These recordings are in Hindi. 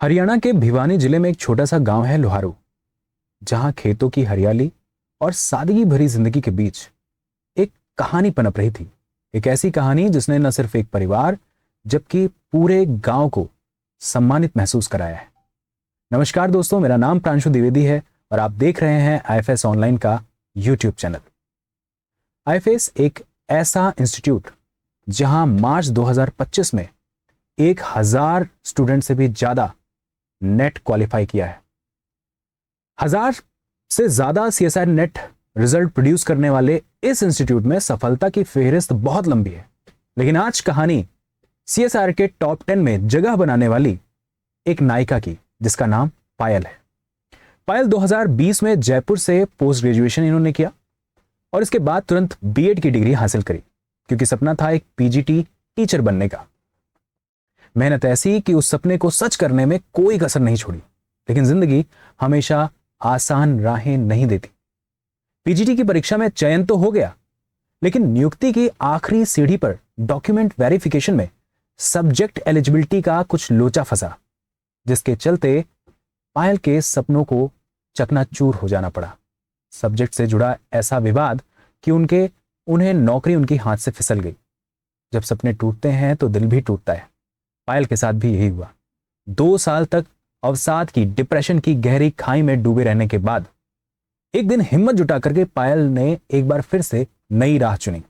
हरियाणा के भिवानी जिले में एक छोटा सा गांव है लोहारू, जहां खेतों की हरियाली और सादगी भरी जिंदगी के बीच एक कहानी पनप रही थी। एक ऐसी कहानी जिसने न सिर्फ एक परिवार जबकि पूरे गांव को सम्मानित महसूस कराया है। नमस्कार दोस्तों, मेरा नाम प्रांशु द्विवेदी है और आप देख रहे हैं आईएफएस ऑनलाइन का यूट्यूब चैनल। आईएफएस एक ऐसा इंस्टीट्यूट जहां मार्च 2025 में 1000 स्टूडेंट से भी ज्यादा नेट क्वालिफाई किया है। 1000 से ज्यादा सीएसआर नेट रिजल्ट प्रोड्यूस करने वाले इस इंस्टीट्यूट में सफलता की फेहरिस्त बहुत लंबी है। लेकिन आज कहानी सीएसआर के टॉप 10 में जगह बनाने वाली एक नायिका की, जिसका नाम पायल है। पायल 2020 में जयपुर से पोस्ट ग्रेजुएशन इन्होंने किया और इसके बाद तुरंत बीएड की डिग्री हासिल करी, क्योंकि सपना था एक पीजीटी टीचर बनने का। मेहनत ऐसी कि उस सपने को सच करने में कोई कसर नहीं छोड़ी। लेकिन जिंदगी हमेशा आसान राहें नहीं देती। पीजीटी की परीक्षा में चयन तो हो गया, लेकिन नियुक्ति की आखिरी सीढ़ी पर डॉक्यूमेंट वेरिफिकेशन में सब्जेक्ट एलिजिबिलिटी का कुछ लोचा फंसा, जिसके चलते पायल के सपनों को चकनाचूर हो जाना पड़ा। सब्जेक्ट से जुड़ा ऐसा विवाद कि उन्हें नौकरी उनकी हाथ से फिसल गई। जब सपने टूटते हैं तो दिल भी टूटता है। पायल के साथ भी यही हुआ। 2 साल तक अवसाद की, डिप्रेशन की गहरी खाई में डूबे रहने के बाद एक दिन हिम्मत जुटा करके पायल ने एक बार फिर से नई राह चुनी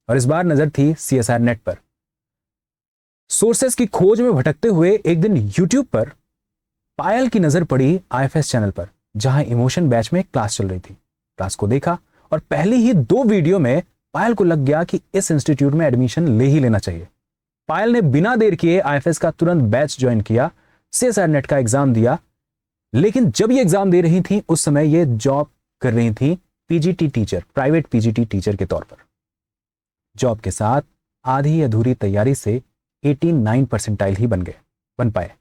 और इस बार नजर थी सीएसआर नेट पर। सोर्सेस की खोज में भटकते हुए एक दिन यूट्यूब पर पायल की नजर पड़ी आईएफएस चैनल पर, जहां इमोशन बैच में क्लास चल रही थी। क्लास को देखा और पहली ही 2 वीडियो में पायल को लग गया कि इस इंस्टीट्यूट में एडमिशन ले ही लेना चाहिए। पायल ने बिना देर किए आईएफएस का तुरंत बैच ज्वाइन किया, सीएसआर नेट का एग्जाम दिया। लेकिन जब ये एग्जाम दे रही थी उस समय ये जॉब कर रही थी PGT teacher, private PGT teacher के तौर पर। जॉब के साथ आधी अधूरी तैयारी से 89 परसेंटाइल ही बन पाए।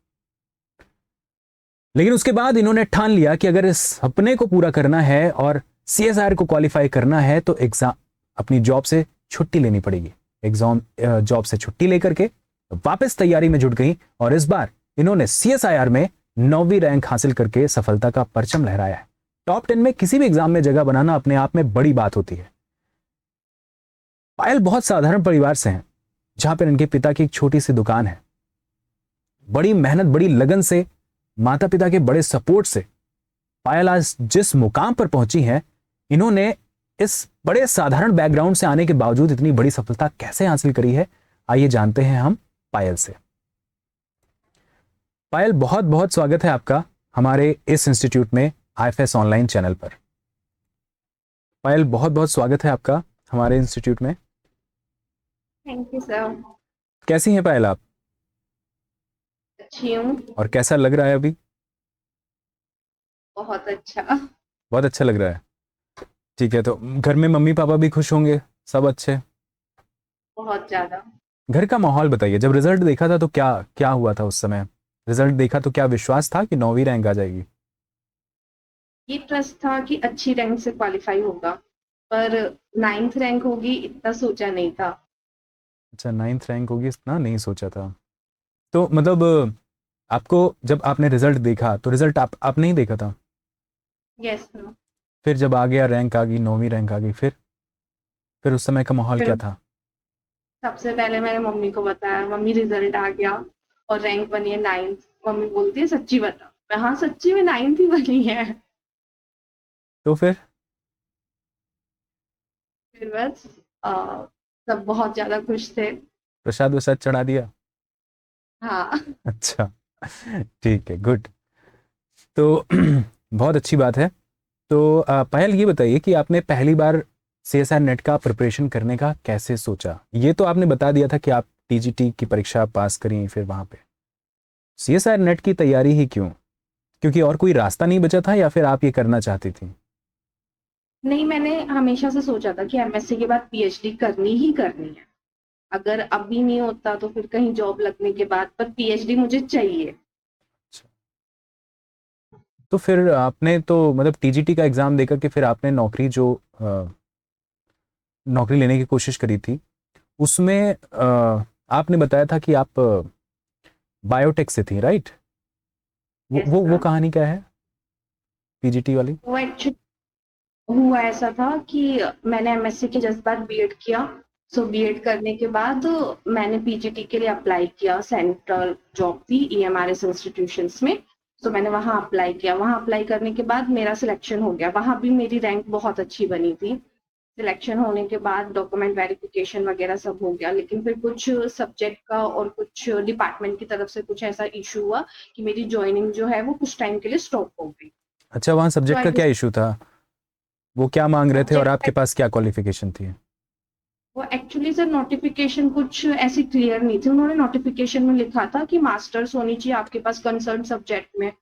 लेकिन उसके बाद इन्होंने ठान लिया कि अगर इस सपने को पूरा करना है और सीएसआर को क्वालिफाई करना है तो एग्जाम अपनी जॉब से छुट्टी लेनी पड़ेगी। जॉब से छुट्टी लेकर के वापस तैयारी में जुट गई और इस बार इन्होंने सीएसआईआर में 9वीं रैंक हासिल करके सफलता का परचम लहराया है। टॉप 10 में किसी भी एग्जाम में जगह बनाना अपने आप में बड़ी बात होती है। पायल बहुत साधारण परिवार से हैं, जहां पर इनके पिता की एक छोटी सी दुकान है। बड़ी मेहनत, बड़ी लगन से, माता पिता के बड़े सपोर्ट से पायल आज जिस मुकाम पर पहुंची है, इन्होंने इस बड़े साधारण बैकग्राउंड से आने के बावजूद इतनी बड़ी सफलता कैसे हासिल करी है, आइए जानते हैं हम पायल से। पायल, बहुत बहुत स्वागत है आपका हमारे इस इंस्टीट्यूट में, आईएफएस ऑनलाइन चैनल पर। पायल, बहुत बहुत स्वागत है आपका हमारे इंस्टीट्यूट में। Thank you sir. कैसी हैं पायल आप? अच्छी हूँ। और कैसा लग रहा है अभी? बहुत अच्छा। बहुत अच्छा लग रहा है। ठीक है, तो घर में मम्मी पापा भी खुश होंगे, सब अच्छे? बहुत ज्यादा। घर का माहौल बताइए। जब रिजल्ट देखा था तो क्या क्या हुआ था उस समय? रिजल्ट देखा तो क्या विश्वास था कि 9वीं रैंक आ जाएगी? ये ट्रस्ट था कि अच्छी रैंक से क्वालिफाई होगा, पर 9th रैंक होगी इतना सोचा नहीं था। अच्छा, 9th रैंक होगी इतना नहीं सोचा था। तो मतलब आपको जब आपने रिजल्ट देखा तो रिजल्ट आपने ही देखा था? Yes sir. फिर जब आ गया, रैंक आ गई, 9वीं रैंक आ गई, फिर उस समय का माहौल क्या फिर था? सबसे पहले मैंने मम्मी को बताया, मम्मी रिजल्ट आ गया और रैंक बनी है 9th। मम्मी बोलती है सच्ची बता। मैं हाँ सच्ची में 9th ही बनी है। तो फिर? फिर बस सब बहुत ज्यादा खुश थे। प्रसाद वसाद चढ़ा दिया? हाँ। अच्छा, ठीक है, गुड। तो बहुत अच्छी बात है। तो पायल, ये बताइए कि आपने पहली बार सीएसआर नेट का प्रिपरेशन करने का कैसे सोचा? ये तो आपने बता दिया था कि आप टीजीटी की परीक्षा पास करी, फिर वहां पे सीएसआर नेट की तैयारी ही क्यों? क्योंकि और कोई रास्ता नहीं बचा था या फिर आप ये करना चाहती थी? नहीं, मैंने हमेशा से सोचा था कि एमएससी के बाद पीएचडी करनी ही करनी है। अगर अभी नहीं होता तो फिर कहीं जॉब लगने के बाद, पर पीएचडी मुझे चाहिए। अच्छा। तो फिर आपने तो मतलब टीजीटी का एग्जाम देकर के फिर आपने नौकरी लेने की कोशिश करी थी। उसमें आपने बताया था कि आप बायोटेक से थी, राइट? वो कहानी क्या है, पीजीटी वाली? वो एक्चुअली हुआ ऐसा था कि मैंने एमएससी के जस्ट बाद बीएड किया। सो बीएड करने के बाद मैंने पीजीटी के लिए अप्लाई किया। सेंट्रल जॉब थी ईएमआरएस इंस्टीट्यूशंस में। सो मैंने वहां अप्लाई किया। वहां अप्लाई करने के बाद मेरा सिलेक्शन हो गया। वहां भी मेरी रैंक बहुत अच्छी बनी थी। सिलेक्शन होने के बाद डॉक्यूमेंट वेरिफिकेशन वगैरह सब हो गया, लेकिन फिर कुछ सब्जेक्ट का और कुछ डिपार्टमेंट की तरफ से कुछ ऐसा इशू हुआ कि मेरी ज्वाइनिंग जो है वो कुछ टाइम के लिए स्टॉप हो गई। अच्छा, वहाँ तो सब्जेक्ट आई का क्या इशू था? वो क्या मांग रहे थे और आपके सब्जेक्ट पास क्या क्वालिफिकेशन थी? वो एक्चुअली सर नोटिफिकेशन कुछ ऐसी क्लियर नहीं थी। उन्होंने नोटिफिकेशन में लिखा था कि मास्टर्स होनी चाहिए आपके पास कंसर्न सब्जेक्ट में,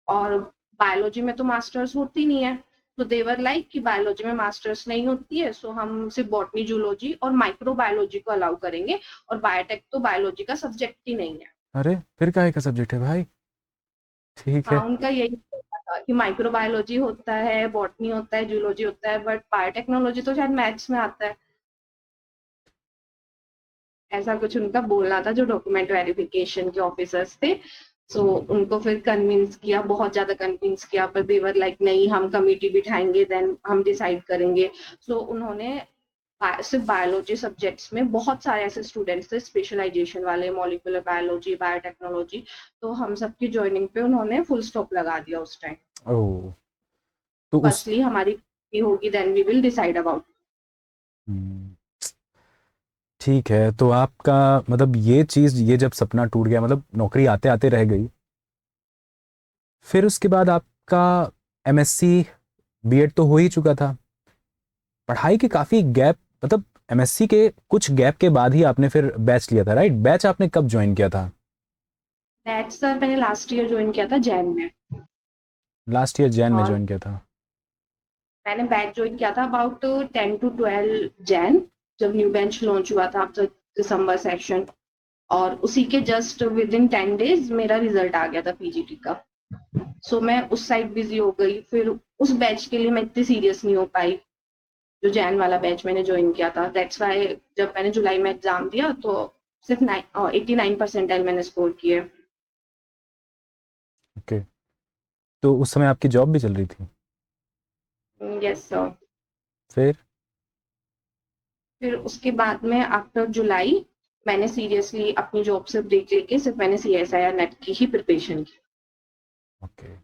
और बायोलॉजी में तो मास्टर्स होती नहीं है। तो देवर लाइक कि बायोलॉजी में मास्टर्स नहीं होती है, सो हम सिर्फ बॉटनी जूलॉजी और माइक्रोबायोलॉजी को अलाउ करेंगे, और बायोटेक तो बायोलॉजी का सब्जेक्ट ही नहीं है। अरे फिर काहे का सब्जेक्ट है भाई? ठीक हाँ, है। उनका यही कहना था कि माइक्रोबायोलॉजी होता है, बॉटनी होता है, जूलॉजी होता है, बट बायोटेक्नोलॉजी तो शायद मैथ्स में आता है। ऐसा कुछ उनका बोलना था जो डॉक्यूमेंट वेरिफिकेशन के ऑफिसर्स थे। सो उनको फिर कन्विंस किया, बहुत ज्यादा कन्विंस किया, पर देवर लाइक नहीं, हम कमिटी बिठाएंगे देन हम डिसाइड करेंगे। सो उन्होंने सिर्फ बायोलॉजी सब्जेक्ट्स में बहुत सारे ऐसे स्टूडेंट्स थे स्पेशलाइजेशन वाले, मॉलिक्यूलर बायोलॉजी, बायोटेक्नोलॉजी। तो हम सबकी ज्वाइनिंग पे उन्होंने फुल स्टॉप लगा दिया उस टाइम। ओह, तो उस फर्स्टली हमारी होगी, then we will decide about. Hmm, ठीक है, तो आपका मतलब ये चीज़, ये जब सपना टूट गया, मतलब नौकरी आते आते रह गई, फिर उसके बाद आपका एमएससी, बीएड तो हो ही चुका था, पढ़ाई के काफ़ी गैप, मतलब एमएससी के कुछ गैप के बाद ही आपने फिर बैच लिया था, राइट? बैच आपने कब ज्वाइन किया था? दैट सर मैंने लास्ट ईयर ज्वाइन किया था जैन में। लास्ट ईयर जैन में और ज्वाइन किया था? मैंने बैच ज्वाइन किया था अबाउट 10 to 12 जैन, जब न्यू बेंच लॉन्च हुआ था आफ्टर दिसंबर सेशन। और उसी के जस्ट विद इन 10 डेज मेरा रिजल्ट आ गया था पीजीटी का। सो मैं उस साइड बिजी हो गई, फिर उस बैच के लिए मैं इतनी सीरियस नहीं हो पाई। जो जैन वाला बैच मैंने ज्वाइन किया था, दैट्स वाई जब मैंने जुलाई में एग्जाम दिया तो सिर्फ 89 परसेंटाइल मैंने स्कोर किए। ओके, तो उस समय आपकी जॉब भी चल रही थी? Yes sir. फिर? फिर उसके बाद में आफ्टर जुलाई मैंने सीरियसली अपनी जॉब से ब्रेक लेके सिर्फ मैंने सीएसआईआर नेट की ही प्रिपरेशन की। ओके,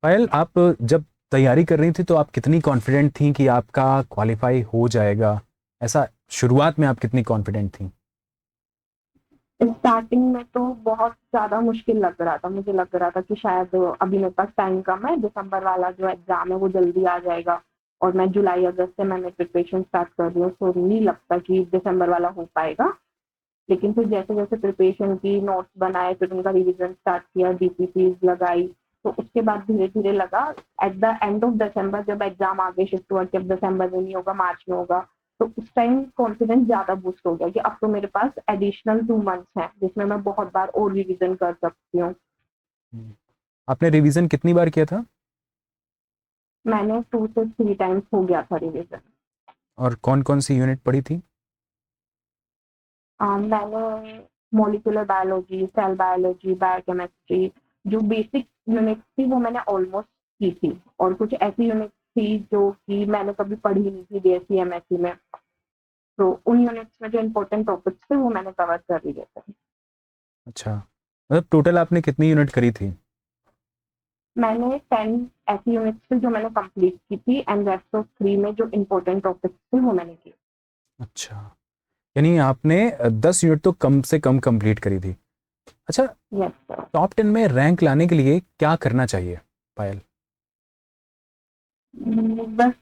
पायल, आप जब तैयारी कर रही थी तो आप कितनी कॉन्फिडेंट थी कि आपका क्वालिफाई हो जाएगा? ऐसा शुरुआत में आप कितनी कॉन्फिडेंट थी? स्टार्टिंग में तो बहुत ज्यादा मुश्किल लग रहा था। मुझे लग रहा था कि शायद अभी मेरे पास टाइम कम है, दिसंबर वाला जो एग्जाम है वो जल्दी आ जाएगा, और मैं जुलाई अगस्त से मैंने प्रिपरेशन स्टार्ट कर दी हूँ, तो नहीं लगता कि दिसंबर वाला हो पाएगा। लेकिन फिर जैसे जैसे प्रिपरेशन की, नोट्स बनाए, फिर उनका रिविजन स्टार्ट किया, डीपीसीज लगाई, तो उसके बाद धीरे धीरे लगा। At the end of December जब एग्जाम आगे शिफ्ट हुआ कि अब दिसंबर में नहीं होगा, मार्च में होगा, तो उस टाइम कॉन्फिडेंस ज्यादा बूस्ट हो गया कि अब तो मेरे पास एडिशनल 2 मंथ्स हैं जिसमें मैं बहुत बार और रिविजन कर सकती हूँ। आपने रिवीजन कितनी बार किया था? मैंने 2 से 3 टाइम्स हो गया था रिविजन। और कौन कौन सी यूनिट पढ़ी थी? मैंने molecular biology, cell biology, biochemistry, जो बेसिक यूनिट्स थी वो मैंने ऑलमोस्ट की थी, और कुछ ऐसी यूनिट्स थी जो कि मैंने कभी पढ़ी नहीं थी बीएससी एमएससी में, तो उन यूनिट्स में जो इम्पोर्टेंट टॉपिक्स थे वो मैंने कवर कर लिए थे। अच्छा, मतलब टोटल आपने कितनी यूनिट करी थी? मैंने 10 ऐसी यूनिट्स थी जो मैंने कंप्लीट की थी, एंड रेस्ट ऑफ 3 में जो इम्पोर्टेंट टॉपिक्स थे वो मैंने की। अच्छा, यानी आपने 10 यूनिट तो कम से कम कंप्लीट करी थी। अच्छा, यस सर। टॉप 10 में रैंक लाने के लिए क्या करना चाहिए, पायल? बस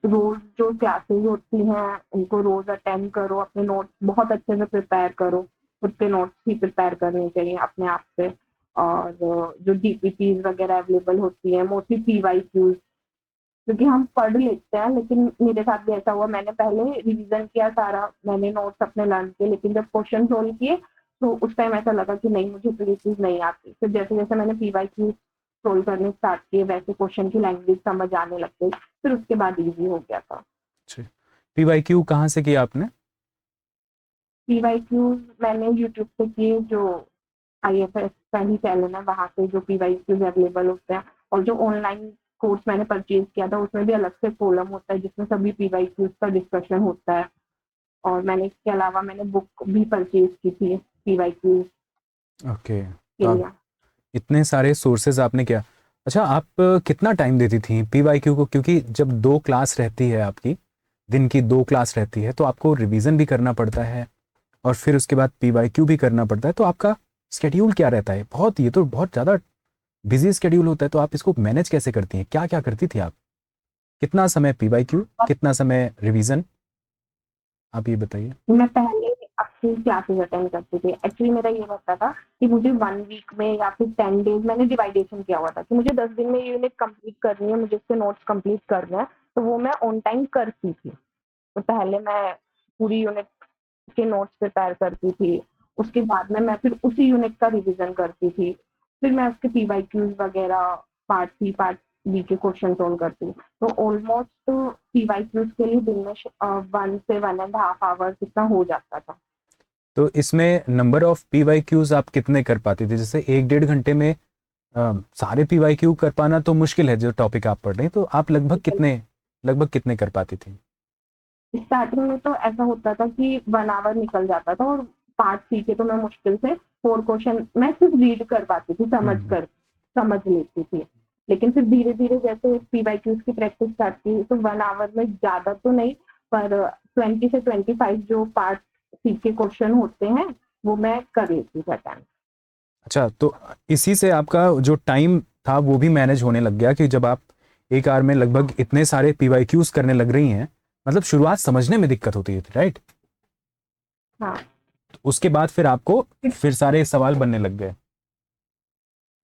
रोज जो क्लासेस होती हैं उनको रोज अटेंड करो, अपने नोट्स बहुत अच्छे से प्रिपेयर करो। खुद के नोट्स ही प्रिपेयर करने चाहिए अपने आप से। और जो डीपीटीज वगैरह अवेलेबल होती है, मोस्टली पीवाईक्यूज, क्योंकि हम पढ़ लेते हैं, लेकिन मेरे साथ भी ऐसा हुआ, मैंने पहले रिवीजन किया सारा, मैंने नोट्स अपने लर्न किए, लेकिन जब क्वेश्चन सोल्व किए तो उस टाइम ऐसा लगा कि नहीं, मुझे तो ये चीज नहीं आती। फिर जैसे जैसे मैंने पीवाईक्यू सोल्व करने स्टार्ट किए वैसे क्वेश्चन की लैंग्वेज समझ आने लग गई, फिर उसके बाद इजी हो गया था। अच्छा, पीवाईक्यू कहाँ से किया आपने? पीवाईक्यू मैंने यूट्यूब पे किए, जो IFS का ही चैनल है, वहाँ पे जो PYQs अवेलेबल होते हैं, और जो ऑनलाइन कोर्स मैंने परचेज किया था उसमें भी अलग से कॉलम होता है जिसमें सभी PYQs का डिस्कशन होता है। और मैंने इसके अलावा मैंने बुक भी परचेज की थी PYQs ओके, के तो आप लिए। इतने सारे सोर्सेज आपने क्या, अच्छा आप कितना टाइम देती थी पीवाईक्यू को, क्योंकि जब 2 क्लास रहती है आपकी, दिन की 2 क्लास रहती है, तो आपको रिवीजन भी करना पड़ता है और फिर उसके बाद पीवाईक्यू भी करना पड़ता है, तो आपका स्केड्यूल क्या रहता है? बहुत, ये तो बहुत ज़्यादा बिजी स्केड्यूल होता है, तो आप इसको मैनेज कैसे करती हैं? क्या क्या करती थी आप? कितना समय पीवाईक्यू, कितना समय रिवीजन, आप ये बताइए। मैं पहले अपनी क्लासेस अटेंड करती थी। एक्चुअली मेरा ये रहता था कि मुझे 1 वीक में या फिर 10 डेज़, मैंने डिवाइडेशन किया हुआ था कि मुझे 10 दिन में ये यूनिट कंप्लीट करनी है, मुझे इसके नोट्स कंप्लीट करने हैं, तो वो मैं ऑन टाइम करती थी। तो पहले मैं पूरी यूनिट के नोट्स प्रिपेयर करती थी, उसके बाद में मैं फिर उसी यूनिट का रिवीजन करती थी, फिर मैं उसके PYQs वगैरह पार्ट सी पार्ट बी के क्वेश्चन सॉल्व करती हूँ। तो ऑलमोस्ट PYQs के लिए दिन में 1 से 1.5 आवर्स इतना हो जाता था। तो इसमें नंबर ऑफ पीवाईक्यूज आप कितने कर पाती थी? जैसे 1 डेढ़ घंटे में सारे पीवाईक्यू कर पाना तो मुश्किल है जो टॉपिक आप पढ़ रहे हैं, तो आप लगभग कितने कर पाती थी? स्टार्टिंग में तो ऐसा होता था कि 1 आवर निकल जाता था, और पार्ट सी के तो मैं मुश्किल से 4 क्वेश्चन मैं सिर्फ रीड कर पाती थी, हम्म। समझ लेती थी। लेकिन फिर धीरे-धीरे जैसे PYQs की प्रैक्टिस स्टार्ट की, तो 1 आवर में ज़्यादा तो नहीं, पर 20 से 25 जो पार्ट सी के क्वेश्चन होते हैं, वो मैं कर लेती थी अटेम्प्ट। अच्छा, तो इसी से आपका जो टाइम था वो भी मैनेज होने लग गया कि जब आप एक आवर में लगभग इतने सारे पीवाईक्यूज करने लग रही हैं, मतलब शुरुआत समझने में दिक्कत होती है, राइट? हाँ। उसके बाद फिर आपको फिर सारे सवाल बनने लग गए।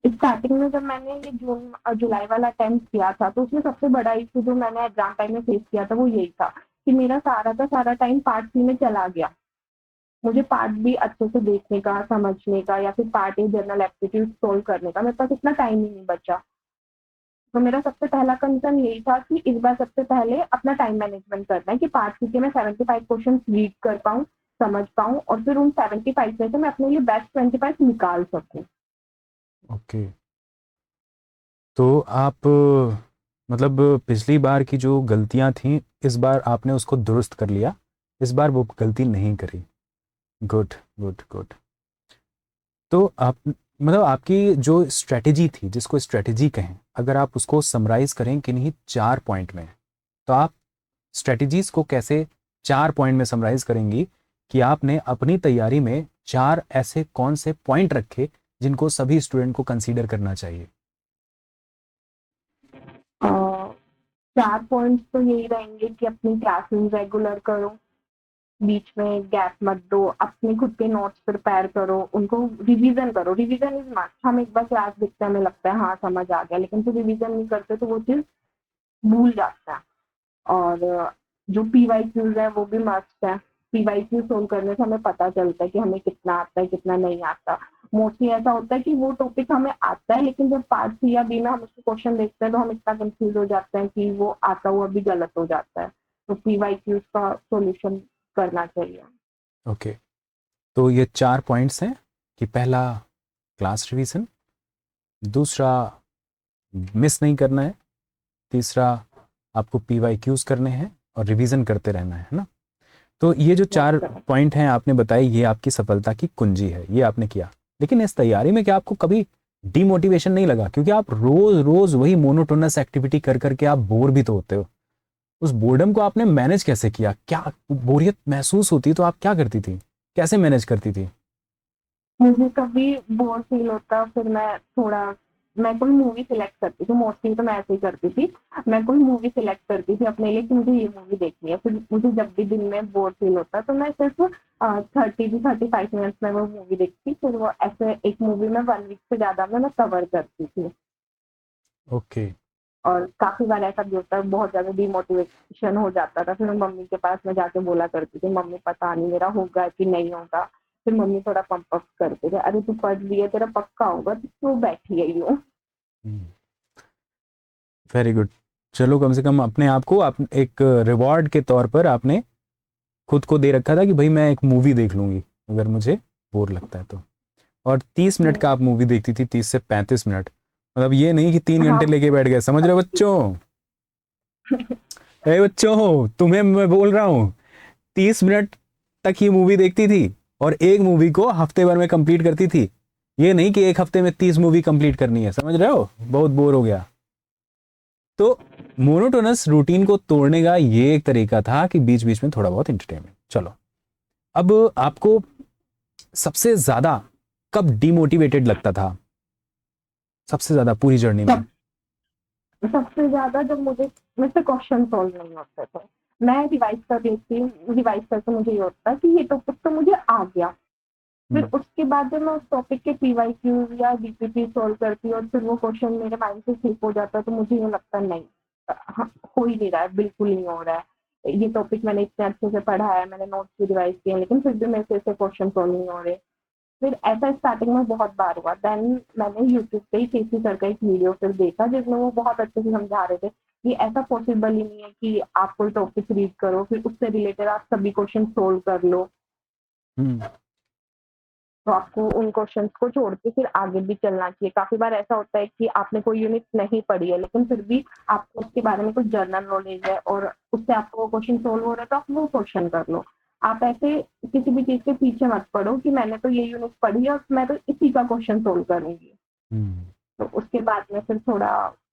स्टार्टिंग में जब मैंने ये जून और जुलाई वाला अटेम्प्ट किया था, तो उसमें सबसे बड़ा इश्यू जो मैंने एग्जाम टाइम में फेस किया था वो यही था कि मेरा सारा का सारा टाइम पार्ट सी में चला गया। मुझे पार्ट बी अच्छे से देखने का, समझने का, या फिर part a general aptitude solve करने का मेरे पास इतना टाइम ही नहीं बचा। तो मेरा सबसे पहला कंसर्न यही था कि इस बार सबसे पहले अपना टाइम मैनेजमेंट करना है कि पार्ट सी के मैं 75 क्वेश्चन रीड कर पाऊँ, समझ पाऊँ, और फिर उन 75 में से मैं अपने लिए बेस्ट 25 निकाल सकूँ। ओके, तो आप मतलब पिछली बार की जो गलतियां थी, इस बार आपने उसको दुरुस्त कर लिया, इस बार वो गलती नहीं करी। Good, good, good. तो आप मतलब आपकी जो स्ट्रेटेजी थी, जिसको स्ट्रेटेजी कहें, अगर आप उसको समराइज करें किन्हीं 4 पॉइंट में, तो आप स्ट्रेटेजीज को कैसे 4 पॉइंट में समराइज करेंगी कि आपने अपनी तैयारी में 4 ऐसे कौन से पॉइंट रखे जिनको सभी स्टूडेंट को कंसीडर करना चाहिए? 4 पॉइंट्स तो यही रहेंगे कि अपनी क्लासेस रेगुलर करो, बीच में गैप मत दो, अपने खुद के नोट्स प्रिपेयर करो, उनको रिवीजन करो। Revision is must. हम एक बार क्लास देखते हैं, हमें लगता है हाँ समझ आ गया, लेकिन फिर रिवीजन नहीं करते तो वो चीज़ भूल जाता है। और जो PYQs है वो भी मस्ट है। PYQ सोल्व करने से हमें पता चलता है कि हमें कितना आता है, कितना नहीं आता। मोस्टली ऐसा होता है कि वो टॉपिक हमें आता है, लेकिन जब पार्ट सी या बी में हम उसको क्वेश्चन देखते हैं तो हम इतना कंफ्यूज हो जाते हैं कि वो आता हुआ भी गलत हो जाता है। तो PYQs का सॉल्यूशन करना चाहिए। ओके, तो ये 4 पॉइंट्स हैं कि पहला क्लास रिवीजन, दूसरा मिस नहीं करना है, तीसरा आपको पीवाईक्यूज करने हैं और रिवीजन करते रहना है ना? तो ये जो 4 पॉइंट हैं आपने बताए, ये आपकी सफलता की कुंजी है, ये आपने किया। लेकिन इस तैयारी में क्या आपको कभी डिमोटिवेशन नहीं लगा? क्योंकि आप रोज रोज वही मोनोटोनस एक्टिविटी कर करके आप बोर भी तो होते हो। उस बोर्डम को आपने मैनेज कैसे किया? क्या बोरियत महसूस होती तो आप क्या करती थी? कैसे मैनेज करती थी? मुझे कभी बोर फील होता, फिर मैं कोई मूवी सिलेक्ट करती थी। मोस्टली तो मैं ऐसे ही करती थी, मैं कोई मूवी सिलेक्ट करती थी अपने लिए कि मुझे ये मूवी देखनी है। फिर मुझे जब भी दिन में बोर फील होता तो मैं सिर्फ 30 से 35 मिनट्स में वो मूवी देखती, फिर वो ऐसे एक मूवी में 1 वीक से ज़्यादा में मैं कवर करती थी। ओके। और काफ़ी बार ऐसा भी होता है, बहुत ज़्यादा डिमोटिवेशन हो जाता था, फिर मैं मम्मी के पास में जाके बोला करती थी, मम्मी पता नहीं मेरा होगा कि नहीं होगा। फिर मम्मी थोड़ा पंप अप करते थे, अरे तू पढ़ रही है, तेरा पक्का होगा, तो क्यों बैठी है यूँ। Very good. चलो, कम से कम अपने आप को आप एक रिवॉर्ड के तौर पर आपने खुद को दे रखा था कि भाई मैं एक मूवी देख लूंगी अगर मुझे बोर लगता है तो। और 30 मिनट का आप मूवी देखती थी, 30 से 35 मिनट। मतलब ये नहीं कि 3 घंटे हाँ। लेके बैठ गए, समझ रहे हो बच्चों? ए बच्चों, तुम्हें मैं बोल रहा हूँ, 30 मिनट तक ही मूवी देखती थी और एक मूवी को हफ्ते भर में कंप्लीट करती थी। ये नहीं कि एक हफ्ते में 30 मूवी कंप्लीट करनी है, समझ रहे हो? बहुत बोर हो गया। तो मोनोटोनस रूटीन को तोड़ने का ये एक तरीका था कि बीच बीच में थोड़ा बहुत एंटरटेनमेंट। चलो, अब आपको सबसे ज्यादा कब डिमोटिवेटेड लगता था, सबसे ज्यादा पूरी जर्नी में? सब सबसे ज्यादा जब मुझसे क्वेश्चन सॉल्व नहीं होते थे, मैं रिवाइज कर रही थी, रिवाइज करके मुझे ये होता कि ये टॉपिक तो मुझे आ गया, फिर हम्म, उसके बाद जब मैं उस टॉपिक के पीवाईक्यू या डीपीपी सॉल्व करती और फिर वो क्वेश्चन मेरे माइंड से स्लिप हो जाता तो मुझे ये लगता नहीं, हाँ, हो ही नहीं रहा है, बिल्कुल नहीं हो रहा है, ये टॉपिक मैंने इतने अच्छे से पढ़ा है, मैंने नोट्स भी रिवाइज किए हैं, लेकिन फिर भी मेरे से ऐसे क्वेश्चन सॉल्व नहीं हो रहे। फिर ऐसा स्टार्टिंग में बहुत बार हुआ, देन मैंने यूट्यूब पे ही केसी सर का एक वीडियो फिर देखा जिसमें वो बहुत अच्छे से समझा रहे थे कि ऐसा पॉसिबल ही नहीं है कि आप कोई टॉपिक रीड करो फिर उससे रिलेटेड आप सभी क्वेश्चन सोल्व कर लो, हम्म, तो आपको उन क्वेश्चंस को छोड़ के फिर आगे भी चलना चाहिए। काफ़ी बार ऐसा होता है कि आपने कोई यूनिट नहीं पढ़ी है, लेकिन फिर भी आपको उसके बारे में कुछ जनरल नॉलेज है और उससे आपको वो क्वेश्चन सोल्व हो रहा है, तो आप वो क्वेश्चन कर लो। आप ऐसे किसी भी चीज़ के पीछे मत पड़ो कि मैंने तो ये यूनिट पढ़ी है और मैं तो इसी का क्वेश्चन सोल्व करूँगी। हम्म। तो उसके बाद में फिर थोड़ा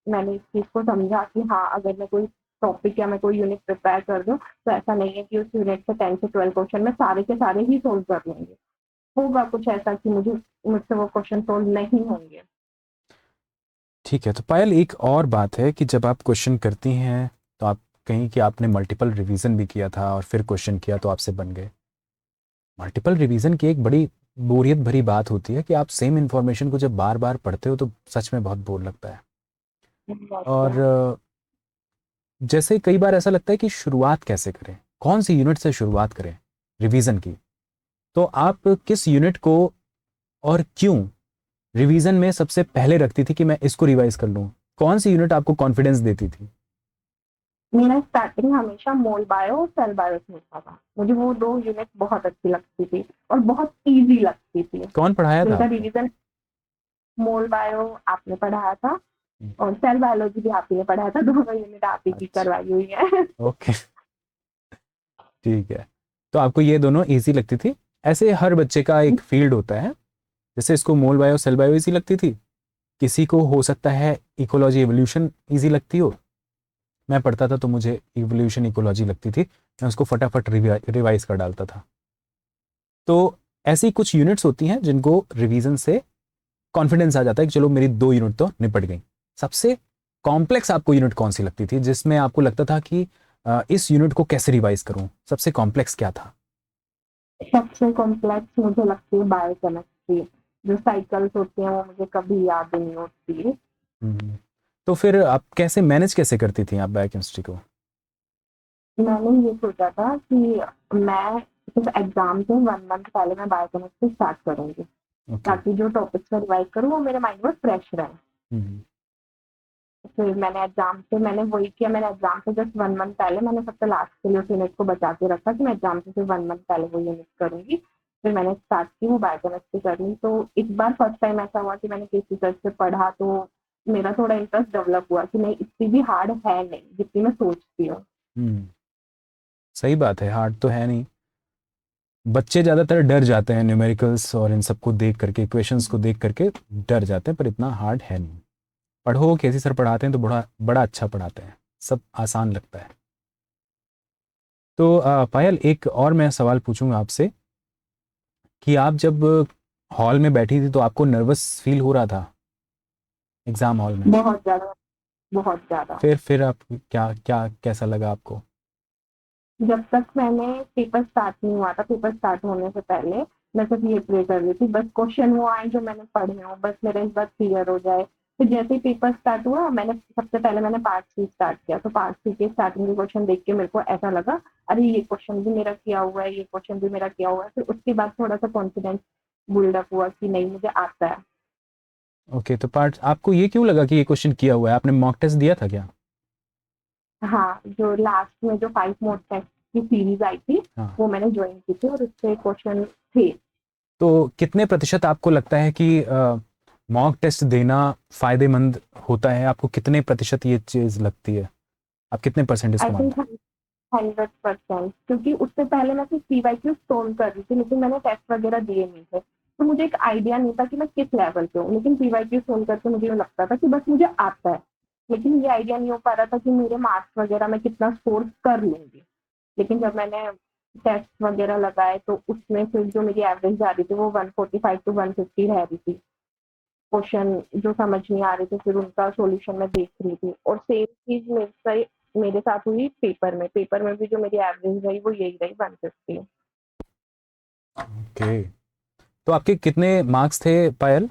मैंने इस चीज़ को समझा कि हाँ, अगर मैं कोई टॉपिक या मैं कोई यूनिट प्रिपेयर कर दूँ, तो ऐसा नहीं है कि उस यूनिट से 10 से 12 क्वेश्चन मैं सारे के सारे ही सोल्व कर लूँगी। होगा कुछ ऐसा कि मुझसे वो क्वेश्चन सोल्व नहीं होंगे। ठीक है, तो पायल एक और बात है कि जब आप क्वेश्चन करती हैं तो आप कहीं कि आपने मल्टीपल रिवीजन भी किया था और फिर क्वेश्चन किया तो आपसे बन गए। मल्टीपल रिवीजन की एक बड़ी बोरियत भरी बात होती है कि आप सेम इंफॉर्मेशन को जब बार बार पढ़ते हो तो सच में बहुत बोर लगता है। और जैसे कई बार ऐसा लगता है कि शुरुआत कैसे करें, कौन सी यूनिट से शुरुआत करें रिवीजन की। तो आप किस यूनिट को और क्यों रिवीजन में सबसे पहले रखती थी कि मैं इसको रिवाइज कर लूं? कौन सी यूनिट आपको कॉन्फिडेंस देती थी? मेरा स्टार्टिंग हमेशा मोल बायो और सेल बायो से होता था। मुझे वो 2 यूनिट बहुत अच्छी लगती थी और बहुत ईज़ी लगती थी। कौन पढ़ाया था जिनका आपको? रिवीजन मोल बायो आपने पढ़ाया था और सेल बायोलॉजी भी आप ही ने पढ़ाया था, दोनों यूनिट आप ही की अच्छा, करवाई हुई है। ओके, ठीक है। तो आपको ये दोनों इजी लगती थी। ऐसे हर बच्चे का एक फील्ड होता है, जैसे इसको मोल बायो सेल बायो इजी लगती थी, किसी को हो सकता है इकोलॉजी एवोल्यूशन इजी लगती हो। मैं पढ़ता था तो मुझे इवोल्यूशन इकोलॉजी लगती थी, मैं उसको फटाफट रिवाइज कर डालता था। तो ऐसी कुछ यूनिट्स होती हैं जिनको रिवीजन से कॉन्फिडेंस आ जाता है कि चलो मेरी 2 यूनिट तो निपट गई। सबसे कॉम्प्लेक्स आपको यूनिट कौन सी लगती थी जिसमें आपको लगता था कि इस यूनिट को कैसे रिवाइज करूं? सबसे कॉम्प्लेक्स क्या था? सबसे कॉम्प्लेक्स मुझे लगती है बायोकेमिस्ट्री। जो साइकिल्स होती हैं वो मुझे कभी याद नहीं होती। हम्म, तो फिर आप कैसे मैनेज कैसे करती थी आप बायोकेमिस्ट्री को? मैंने ये सोचा था कि मैं सिर्फ एग्जाम से 1 मंथ पहले मैं बायोकेमिस्ट्री स्टार्ट करूंगी, ओके। ताकि जो टॉपिक्स मैं रिवाइज करूँ वो मेरे माइंड में फ्रेश रहे। हम्म, फिर मैंने वही किया, मैंने एग्जाम से जस्ट 1 मंथ पहले मैंने सबसे लास्ट के लिए उस यूनिट को बचा के रखा कि मैं एग्जाम से सिर्फ 1 मंथ पहले वो यूनिट करूंगी। फिर मैंने स्टार्ट की वो बायोकेमिस्ट्री करनी, तो इस बार फर्स्ट टाइम ऐसा हुआ कि मैंने किसी तरह से पढ़ा तो मेरा थोड़ा इंटरेस्ट डेवलप हुआ कि नहीं, इतनी भी हार्ड है नहीं जितनी मैं सोचती हूँ। हम्म, सही बात है, हार्ड तो है नहीं। बच्चे ज़्यादातर डर जाते हैं न्यूमेरिकल्स और इन सबको देख करके, इक्वेशंस को देख करके डर जाते हैं, पर इतना हार्ड है नहीं। पढ़ो, कैसी सर पढ़ाते हैं तो बड़ा बड़ा अच्छा पढ़ाते हैं, सब आसान लगता है। तो पायल, एक और मैं सवाल पूछूंगा आपसे कि आप जब हॉल में बैठी थी तो आपको नर्वस फील हो रहा था एग्जाम हॉल में? बहुत ज्यादा, बहुत ज्यादा। फिर आप क्या क्या कैसा लगा आपको? जब तक मैंने पेपर स्टार्ट नहीं हुआ था, पेपर स्टार्ट होने से पहले मैं सिर्फ ये प्रे कर रही थी बस क्वेश्चन वो आए जो मैंने पढ़े हो, बस मेरा इस बार क्लियर हो जाए। फिर जैसे ही पेपर स्टार्ट हुआ, मैंने सबसे पहले मैंने पार्ट सी स्टार्ट किया, तो पार्ट सी के स्टार्टिंग के क्वेश्चन देख के मेरे को ऐसा लगा अरे ये क्वेश्चन भी मेरा किया हुआ है, ये क्वेश्चन भी मेरा किया हुआ है। फिर उसके बाद थोड़ा सा कॉन्फिडेंस बिल्डअप हुआ कि नहीं, मुझे आता है। ओके, तो पार्ट आपको ये क्यों लगा कि ये क्वेश्चन किया हुआ है? आपने मॉक टेस्ट दिया था क्या? हाँ, जो लास्ट में जो 5 मोड टेस्ट की सीरीज आई थी हाँ। वो मैंने ज्वाइन की थी और उससे क्वेश्चन थे। तो कितने प्रतिशत आपको लगता है कि मॉक टेस्ट देना फायदेमंद होता है? आपको कितने प्रतिशत ये चीज़ लगती है? आप कितने परसेंट आई इसको थिंक मानते हैं? 100%, क्योंकि उससे पहले मैं सिर्फ पीवाईक्यू सोल्व कर रही थी, लेकिन मैंने टेस्ट वगैरह दिए नहीं थे, तो मुझे एक आइडिया नहीं था कि मैं किस लेवल पे हूँ। लेकिन पीवाईक्यू सोल्व करके मुझे ये लगता था कि बस मुझे आता है, लेकिन ये आइडिया नहीं हो पा रहा था कि मेरे मार्क्स वगैरह मैं कितना स्कोर कर लूंगी। लेकिन जब मैंने टेस्ट वगैरह लगाए तो उसमें फिर जो मेरी एवरेज आ रही थी वो 145 टू 150 रह रही थी। क्वेश्चन जो समझ नहीं आ रहे थे फिर उनका सॉल्यूशन मैं देख रही थी, और सेम चीज मेरे साथ हुई पेपर में भी जो मेरी एवरेज रही वो यही रही 150। ओके, तो आपके कितने मार्क्स थे पायल?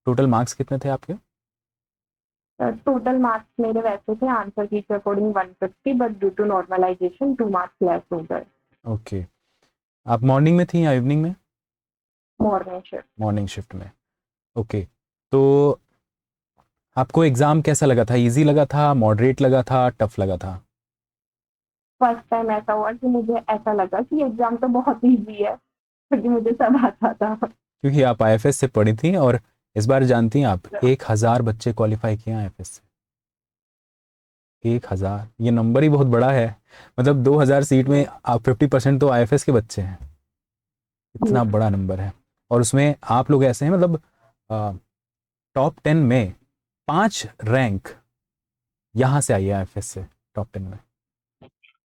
टोटल मार्क्स कितने थे आपके? टोटल मार्क्स मेरे वैसे थे आंसर की के according 150, but due to normalisation 2 marks less हो गए। ओके, आप मॉर्निंग में थी या इवनिंग में? Morning shift. मॉर्निंग शिफ्ट में। ओके, तो आपको एग्ज़ाम कैसा लगा था? इजी लगा था, मॉडरेट लगा था, टफ लगा था? फर्स्ट टाइम ऐसा हुआ कि मुझे ऐसा लगा कि एग्जाम तो बहुत ईजी है, क्योंकि मुझे सब आता था। क्योंकि आप आईएफएस से पढ़ी थी, और इस बार जानती हैं आप 1000 बच्चे क्वालिफाई किए आईएफएस से। 1000, ये नंबर ही बहुत बड़ा है। मतलब 2000 सीट में आप 50% तो आईएफएस के बच्चे हैं। इतना बड़ा नंबर है, और उसमें आप लोग ऐसे हैं, मतलब टॉप 10 में 5 रैंक यहाँ से आई है आईएफएस से, टॉप 10 में।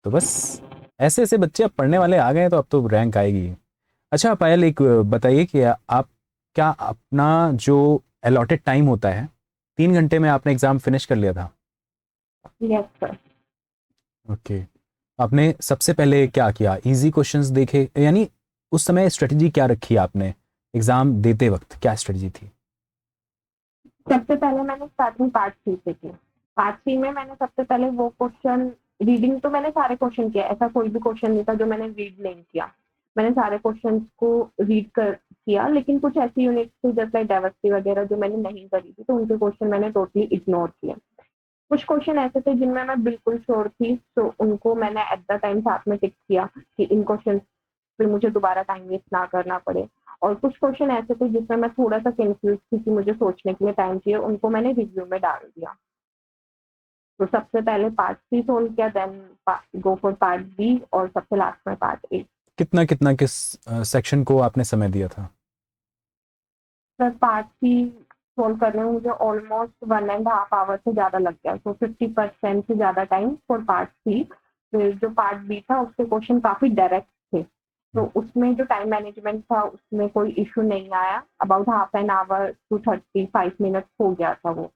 तो बस ऐसे ऐसे बच्चे अब पढ़ने वाले आ गए हैं, तो अब तो रैंक आएगी। अच्छा पायल, एक बताइए कि आप क्या अपना जो अलॉटेड टाइम होता है, 3 घंटे में आपने एग्ज़ाम फिनिश कर लिया था? Yes sir. ओके, आपने सबसे पहले क्या किया? इजी क्वेश्चंस देखे, यानी उस समय स्ट्रेटजी क्या रखी आपने? एग्ज़ाम देते वक्त क्या स्ट्रेटजी थी? सबसे पहले मैंने स्टार्टिंग पार्ट सी से की। पार्ट सी में मैंने सबसे पहले वो क्वेश्चन, रीडिंग तो मैंने सारे क्वेश्चन किया, ऐसा कोई भी क्वेश्चन नहीं था जो मैंने रीड नहीं किया। मैंने सारे क्वेश्चन को रीड कर किया, लेकिन कुछ ऐसी यूनिट्स थी जैसे डाइवर्सिटी वगैरह जो मैंने नहीं करी थी, तो उनके क्वेश्चन मैंने टोटली इग्नोर किए। कुछ क्वेश्चन ऐसे थे जिनमें मैं बिल्कुल श्योर थी, तो उनको मैंने एट द टाइम साथ में टिक किया कि इन क्वेश्चन फिर मुझे दोबारा टाइम वेस्ट ना करना पड़े। और कुछ क्वेश्चन ऐसे थे जिसमें मैं थोड़ा सा कंफ्यूज थी कि मुझे सोचने के लिए टाइम चाहिए, उनको मैंने रिव्यू में डाल दिया। तो सबसे पहले पार्ट सी सोल्व किया, then go for part B, और सबसे लास्ट में पार्ट ए। कितना कितना किस सेक्शन को आपने समय दिया था? सर पार्ट सी सोल्व करने में मुझे ऑलमोस्ट 1.5 आवर से ज़्यादा लग गया, तो 50% से ज़्यादा टाइम फॉर पार्ट सी। फिर जो पार्ट बी था उसके क्वेश्चन काफ़ी डायरेक्ट थे, तो उसमें जो टाइम मैनेजमेंट था उसमें कोई इशू नहीं आया। About half an hour to 35 minutes हो गया था वो।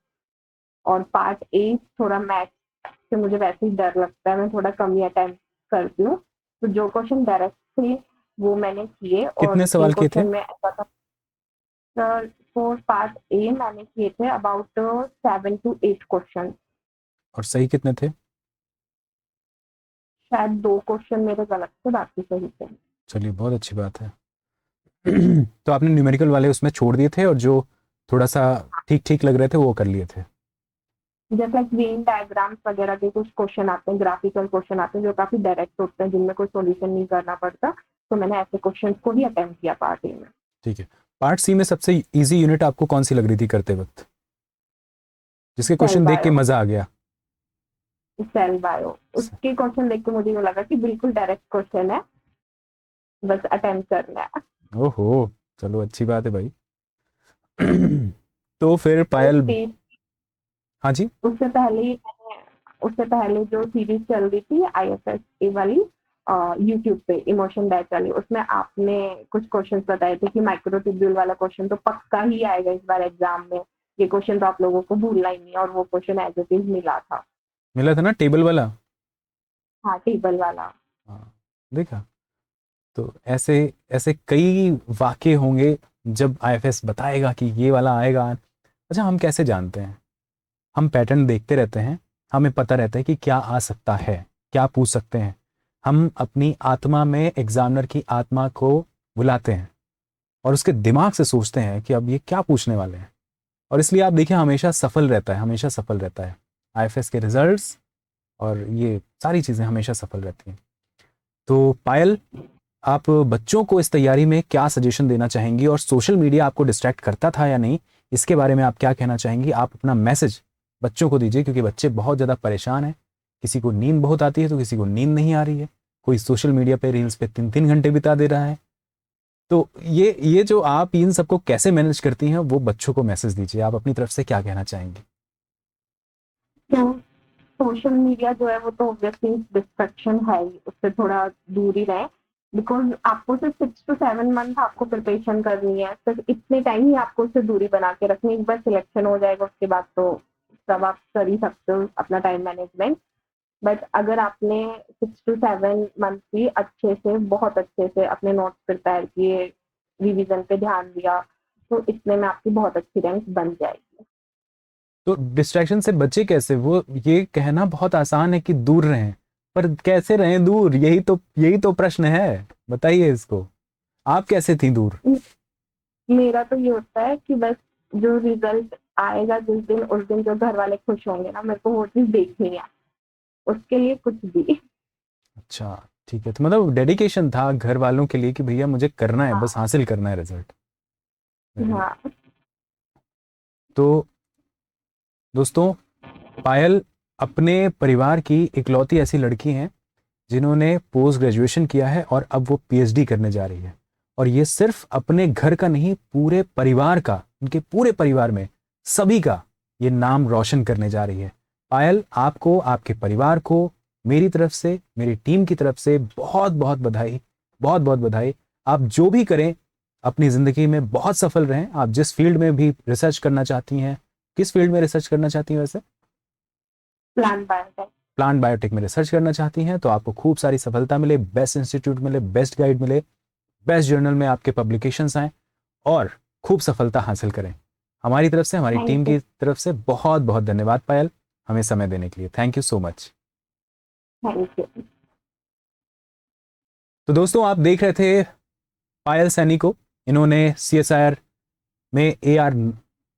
और पार्ट ए थोड़ा मैथ्स से मुझे वैसे ही डर लगता है, मैं थोड़ा कम ही अटेम्प्ट करती हूँ, तो जो क्वेश्चन डायरेक्ट थे वो मैंने किए। और कितने जिन सवाल किए थे? क्वेश्चन में ऐसा था, सर फॉर पार्ट ए मैंने किए थे अबाउट 7 to 8 क्वेश्चन। और सही कितने थे? शायद 2 क्वेश्चन मेरे गलत थे, बाकी सही थे। चलिए, बहुत अच्छी बात है। तो आपने न्यूमेरिकल वाले उसमें छोड़ दिए थे, और जो थोड़ा सा ठीक ठीक लग रहे थे वो कर लिए थे? जैसे वेन डायग्राम्स वगैरह के कुछ क्वेश्चन आते हैं, ग्राफिकल क्वेश्चन आते हैं जो काफी डायरेक्ट होते हैं, जिनमें कोई सॉल्यूशन नहीं करना पड़ता, तो मैंने ऐसे क्वेश्चन को ही अटेम्प्ट किया पार्ट ए में। ठीक है। पार्ट सी में सबसे इजी यूनिट आपको कौन सी लग रही थी करते वक्त, जिसके सेल क्वेश्चन देख के बायो। मजा आ गया? सेल बायो, उसके क्वेश्चन देख के मुझे ये लगा कि बिल्कुल डायरेक्ट क्वेश्चन है, बस अटेम्प्ट करना है। ओहो, चलो अच्छी बात है भाई। तो फिर पायल, स्टेट हाँ जी। उससे पहले ही मैंने, उससे पहले जो सीरीज चल रही थी आईएफएस ए वाली यूट्यूब पे, इमोशन बैच वाली, उसमें आपने कुछ क्वेश्चंस बताए थे कि माइक्रोट्यूब्यूल वाला क्वेश्चन तो पक्का ही आएगा इस बार एग्जाम में, ये क्वेश्चन तो आप लोगों को भूलना ही नहीं है, और वो क्वेश्चन एज इट इज मिला था। मिला था ना टेबल वाला? हाँ टेबल वाला। हाँ, देखा। तो ऐसे ऐसे कई वाक़ये होंगे जब आईएफएस बताएगा कि ये वाला आएगा। अच्छा, हम कैसे जानते हैं? हम पैटर्न देखते रहते हैं, हमें पता रहता है कि क्या आ सकता है, क्या पूछ सकते हैं। हम अपनी आत्मा में एग्जामिनर की आत्मा को बुलाते हैं, और उसके दिमाग से सोचते हैं कि अब ये क्या पूछने वाले हैं। और इसलिए आप देखिए, हमेशा सफल रहता है, हमेशा सफल रहता है आईएफएस के रिजल्ट्स, और ये सारी चीज़ें हमेशा सफल रहती हैं। तो पायल, आप बच्चों को इस तैयारी में क्या सजेशन देना चाहेंगी, और सोशल मीडिया आपको डिस्ट्रैक्ट करता था या नहीं, इसके बारे में आप क्या कहना चाहेंगी? आप अपना मैसेज बच्चों को दीजिए, क्योंकि बच्चे बहुत ज़्यादा परेशान हैं। किसी को नींद बहुत आती है तो किसी को नींद नहीं आ रही है, कोई सोशल मीडिया पे रील्स पे 3-3 घंटे बिता दे रहा है। तो ये जो आप इन सबको कैसे मैनेज करती हैं, वो बच्चों को मैसेज दीजिए। आप अपनी तरफ से क्या कहना चाहेंगी? तो सोशल मीडिया जो है वो तो ऑब्वियसली डिस्ट्रैक्शन है ही, उससे थोड़ा दूर ही रहें। बिकॉज आपको सिर्फ 6 to 7 मंथ आपको प्रिपरेशन करनी है, सिर्फ इतने टाइम ही आपको उससे दूरी बना के रखनी है। एक बार सिलेक्शन हो जाएगा उसके बाद तो सब आप कर ही सकते हो अपना टाइम मैनेजमेंट। बट अगर आपने 6 to 7 मंथ भी अच्छे से, बहुत अच्छे से अपने नोट्स प्रिपेयर किए, रिवीजन पे ध्यान दिया, तो इतने में आपकी बहुत अच्छी रैंक बन जाएगी। तो डिस्ट्रैक्शन से बचे कैसे? वो ये कहना बहुत आसान है कि दूर रहें, पर कैसे रहें दूर? यही तो प्रश्न है, बताइए इसको। आप कैसे थी दूर? मेरा तो ये होता है कि बस जो रिजल्ट आएगा जिस दिन, उस दिन जो घर वाले खुश होंगे ना, मेरे को वो चीज देखनी है, उसके लिए कुछ भी। अच्छा, ठीक है। तो मतलब डेडिकेशन था घर वालों के लिए कि भैया मुझे करना है, बस हाँ हासिल करना है रिजल्ट। हाँ। तो दोस्तों, पायल अपने परिवार की इकलौती ऐसी लड़की हैं जिन्होंने पोस्ट ग्रेजुएशन किया है और अब वो पीएचडी करने जा रही है। और ये सिर्फ अपने घर का नहीं, पूरे परिवार का, उनके पूरे परिवार में सभी का ये नाम रोशन करने जा रही है। पायल, आपको, आपके परिवार को मेरी तरफ से, मेरी टीम की तरफ से बहुत बहुत बधाई, बहुत बहुत बधाई। आप जो भी करें अपनी ज़िंदगी में बहुत सफल रहें। आप जिस फील्ड में भी रिसर्च करना चाहती हैं, किस फील्ड में रिसर्च करना चाहती हैं वैसे? Plan biotech. प्लांट बायोटेक में रिसर्च करना चाहती हैं, तो आपको खूब सारी सफलता मिले, बेस्ट इंस्टीट्यूट मिले, बेस्ट गाइड मिले, बेस्ट जर्नल में आपके पब्लिकेशंस आए और खूब सफलता हासिल करें। हमारी तरफ से, हमारी टीम थैंक की यू। तरफ से बहुत बहुत धन्यवाद पायल, हमें समय देने के लिए। Thank you so much. Thank you. तो दोस्तों, आप देख रहे थे पायल सैनी को। इन्होंने CSIR में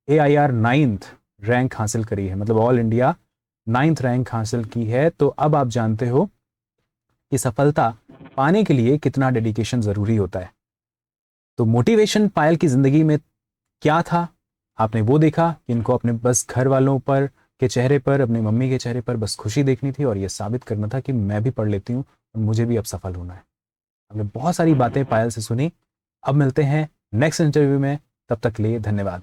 AIR 9th रैंक हासिल करी है, मतलब ऑल इंडिया 9th रैंक हासिल की है। तो अब आप जानते हो कि सफलता पाने के लिए कितना डेडिकेशन ज़रूरी होता है। तो मोटिवेशन पायल की ज़िंदगी में क्या था, आपने वो देखा कि इनको अपने बस घर वालों पर के चेहरे पर, अपनी मम्मी के चेहरे पर बस खुशी देखनी थी और ये साबित करना था कि मैं भी पढ़ लेती हूँ और मुझे भी अब सफल होना है। हमने बहुत सारी बातें पायल से सुनी। अब मिलते हैं नेक्स्ट इंटरव्यू में, तब तक के लिए धन्यवाद।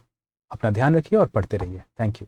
अपना ध्यान रखिए और पढ़ते रहिए। Thank you.